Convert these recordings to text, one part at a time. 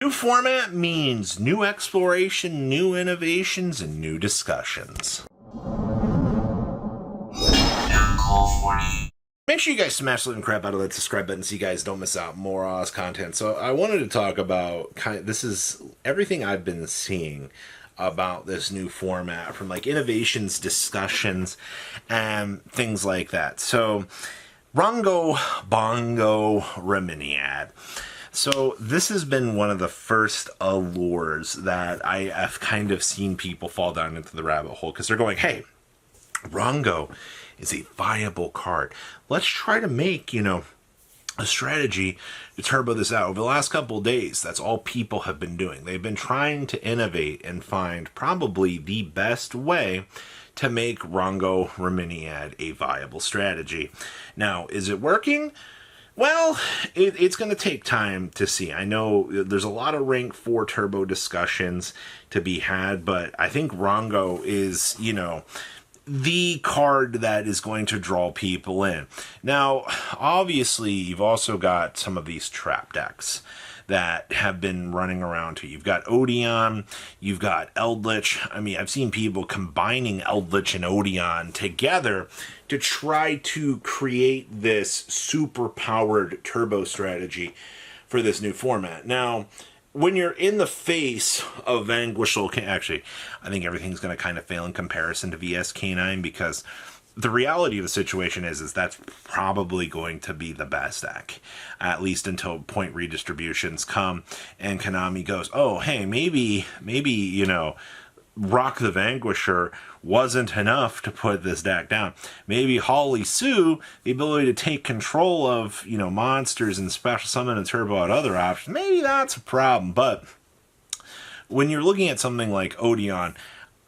New format means new exploration, new innovations, and new discussions. Make sure you guys smash the crap out of that subscribe button so you guys don't miss out more Oz content. So I wanted to talk about this is everything I've been seeing about this new format, from like innovations, discussions, and things like that. So Rongo Bongo Reminiad. So this has been one of the first allures that I have kind of seen people fall down into the rabbit hole, because they're going, hey, Rongo is a viable card. Let's try to make, a strategy to turbo this out. Over the last couple of days, that's all people have been doing. They've been trying to innovate and find probably the best way to make Rongo Reminiad a viable strategy. Now, is it working? Well, it's going to take time to see. I know there's a lot of rank 4 turbo discussions to be had, but I think Rongo is, the card that is going to draw people in. Now, obviously, you've also got some of these trap decks that have been running around too. You've got Odeon, you've got Eldritch. I mean, I've seen people combining Eldritch and Odeon together to try to create this super powered turbo strategy for this new format. Now, when you're in the face of Vanquishal, actually, I think everything's going to kind of fail in comparison to VS K9, because the reality of the situation is that's probably going to be the best deck, at least until point redistributions come and Konami goes, oh, hey, maybe, Rock the Vanquisher wasn't enough to put this deck down. Maybe Holly Sue, the ability to take control of, monsters and special summon and turbo out other options, maybe that's a problem. But when you're looking at something like Odeon,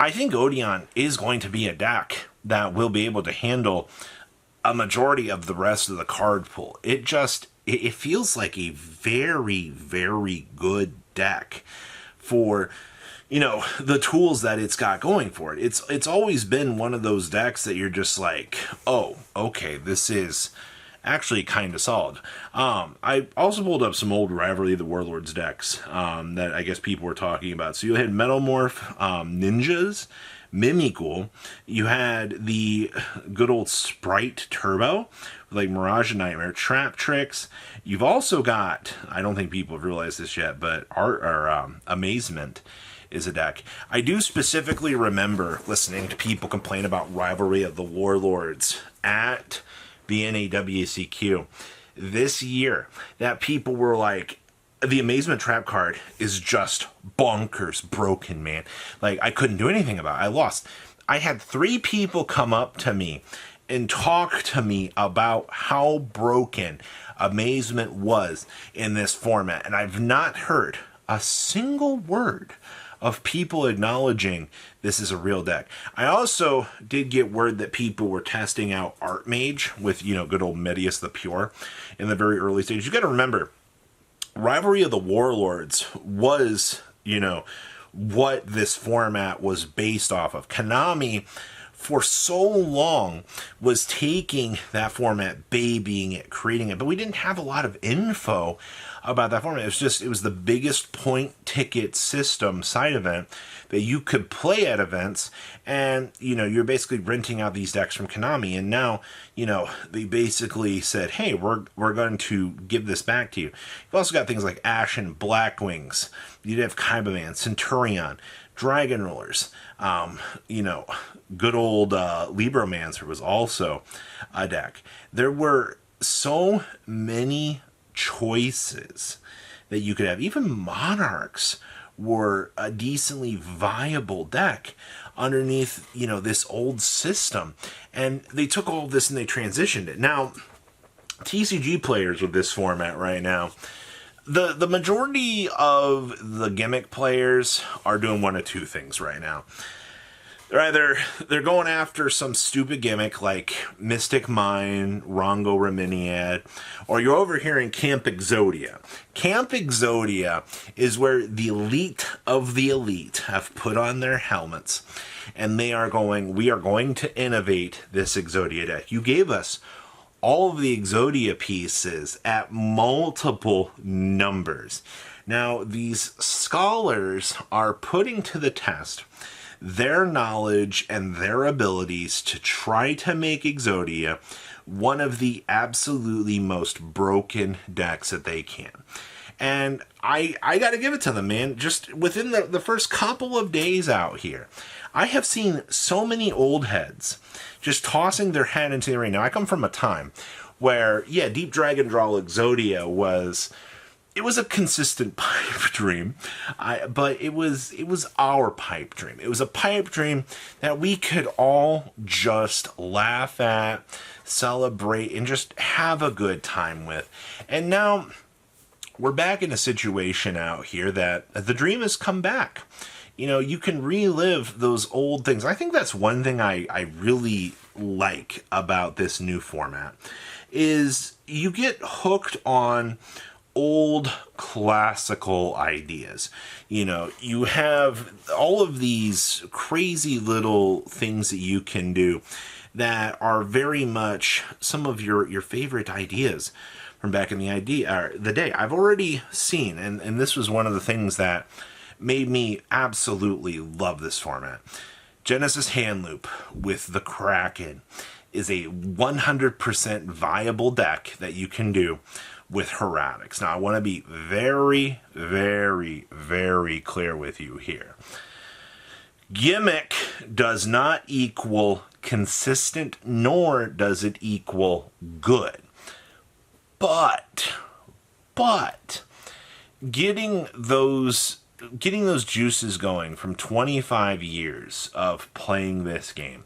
I think Odeon is going to be a deck that will be able to handle a majority of the rest of the card pool. It feels like a very, very good deck for the tools that it's got going for it. It's always been one of those decks that you're just like, oh, okay, this is actually kind of solid. I also pulled up some old Rivalry of the Warlords decks that I guess people were talking about. So you had Metamorph Ninjas, Mimikul. You had the good old Sprite Turbo, like Mirage and Nightmare, Trap Tricks. You've also got, I don't think people have realized this yet, but Amazement is a deck. I do specifically remember listening to people complain about Rivalry of the Warlords at the NAWCQ this year, that people were like, the Amazement Trap card is just bonkers broken, man. Like, I couldn't do anything about it. I lost. I had 3 people come up to me and talk to me about how broken Amazement was in this format, and I've not heard a single word of people acknowledging this is a real deck. I also did get word that people were testing out Art Mage with, good old Medius the Pure in the very early stage. You got to remember, Rivalry of the Warlords was, what this format was based off of. Konami, for so long, was taking that format, babying it, creating it, but we didn't have a lot of info about that format. It was the biggest point ticket system side event that you could play at events, and you're basically renting out these decks from Konami, and now they basically said, hey, we're going to give this back to you. You've also got things like Ashen, Blackwings, you'd have Kaibaman, Centurion, Dragon Rulers, good old Libromancer was also a deck. There were so many choices that you could have. Even Monarchs were a decently viable deck underneath, this old system. And they took all of this and they transitioned it. Now, TCG players with this format right now, the majority of the Gimmick players are doing one of two things right now. They're going after some stupid gimmick like Mystic Mine, Rongo Reminiad, or you're over here in Camp Exodia. Camp Exodia is where the elite of the elite have put on their helmets, and we are going to innovate this Exodia deck. You gave us all of the Exodia pieces at multiple numbers. Now, these scholars are putting to the test their knowledge and their abilities to try to make Exodia one of the absolutely most broken decks that they can. And I got to give it to them, man. Just within the first couple of days out here, I have seen so many old heads just tossing their head into the arena. Now, I come from a time where, yeah, Deep Dragon Draw Exodia was a consistent pipe dream, but it was our pipe dream. It was a pipe dream that we could all just laugh at, celebrate, and just have a good time with. And now we're back in a situation out here that the dream has come back. You know, you can relive those old things. I think that's one thing I really like about this new format is you get hooked on old classical ideas. You know, you have all of these crazy little things that you can do that are very much some of your favorite ideas from back in the day. I've already seen, and this was one of the things that made me absolutely love this format. Genesis Hand Loop with the Kraken is a 100% viable deck that you can do with Heretics. Now, I want to be very, very, very clear with you here. Gimmick does not equal consistent, nor does it equal good. But getting those juices going from 25 years of playing this game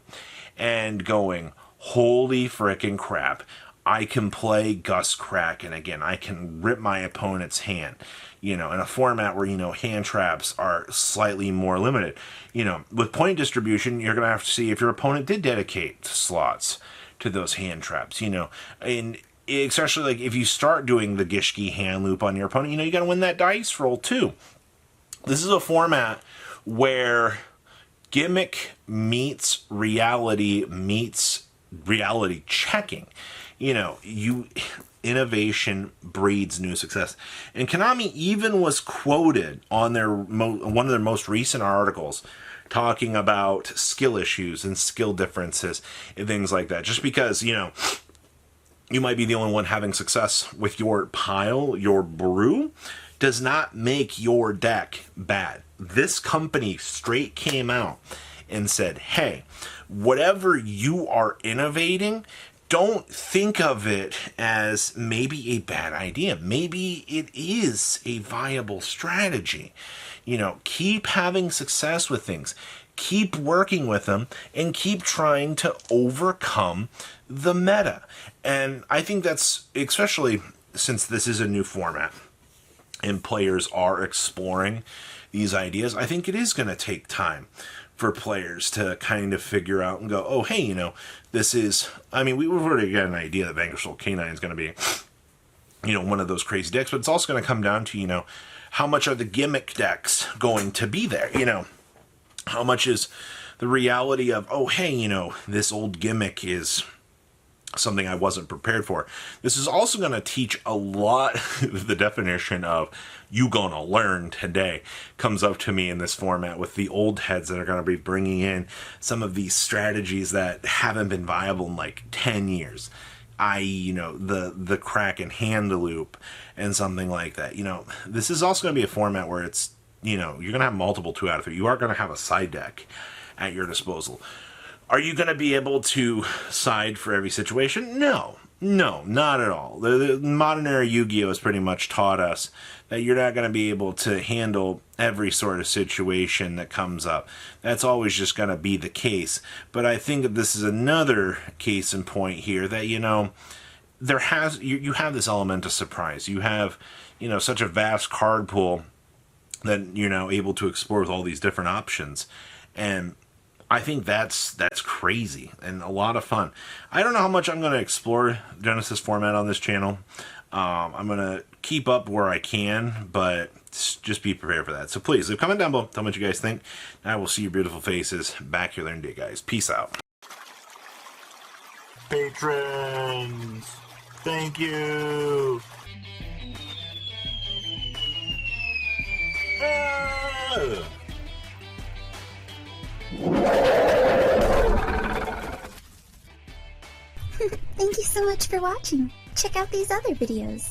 and going, holy frickin' crap, I can play Gus Kraken again. I can rip my opponent's hand, you know, in a format where, you know, hand traps are slightly more limited. You know, with point distribution, you're going to have to see if your opponent did dedicate slots to those hand traps, you know, and especially like if you start doing the Gishki hand loop on your opponent, you know, you got to win that dice roll too. This is a format where Gimmick meets reality checking. You know, innovation breeds new success. And Konami even was quoted on one of their most recent articles talking about skill issues and skill differences and things like that. Just because, you know, you might be the only one having success with your pile, your brew, does not make your deck bad. This company straight came out and said, hey, whatever you are innovating, don't think of it as maybe a bad idea. Maybe it is a viable strategy. You know, keep having success with things. Keep working with them and keep trying to overcome the meta. And I think that's, especially since this is a new format and players are exploring these ideas, I think it is going to take time for players to kind of figure out and go, oh, hey, you know, this is, I mean, we've already got an idea that Vanquish Soul Canine is going to be, you know, one of those crazy decks, but it's also going to come down to, you know, how much are the Gimmick decks going to be there? You know, how much is the reality of, oh, hey, you know, this old Gimmick is something I wasn't prepared for. This is also going to teach a lot. The definition of you gonna learn today comes up to me in this format with the old heads that are going to be bringing in some of these strategies that haven't been viable in like 10 years. I.e., you know, the Kraken hand loop and something like that. You know, this is also going to be a format where it's, you know, you're going to have multiple 2 out of 3. You are going to have a side deck at your disposal. Are you going to be able to side for every situation? No, not at all. The modern era Yu-Gi-Oh has pretty much taught us that you're not going to be able to handle every sort of situation that comes up. That's always just going to be the case. But I think that this is another case in point here that, you know, you have this element of surprise. You have, you know, such a vast card pool that you're now able to explore with all these different options. And I think that's crazy and a lot of fun. I don't know how much I'm going to explore Genesis format on this channel. I'm going to keep up where I can, but just be prepared for that. So please, leave a comment down below. Tell me what you guys think. And I will see your beautiful faces back here later today, guys. Peace out. Patrons, thank you. Thank you so much for watching. Check out these other videos.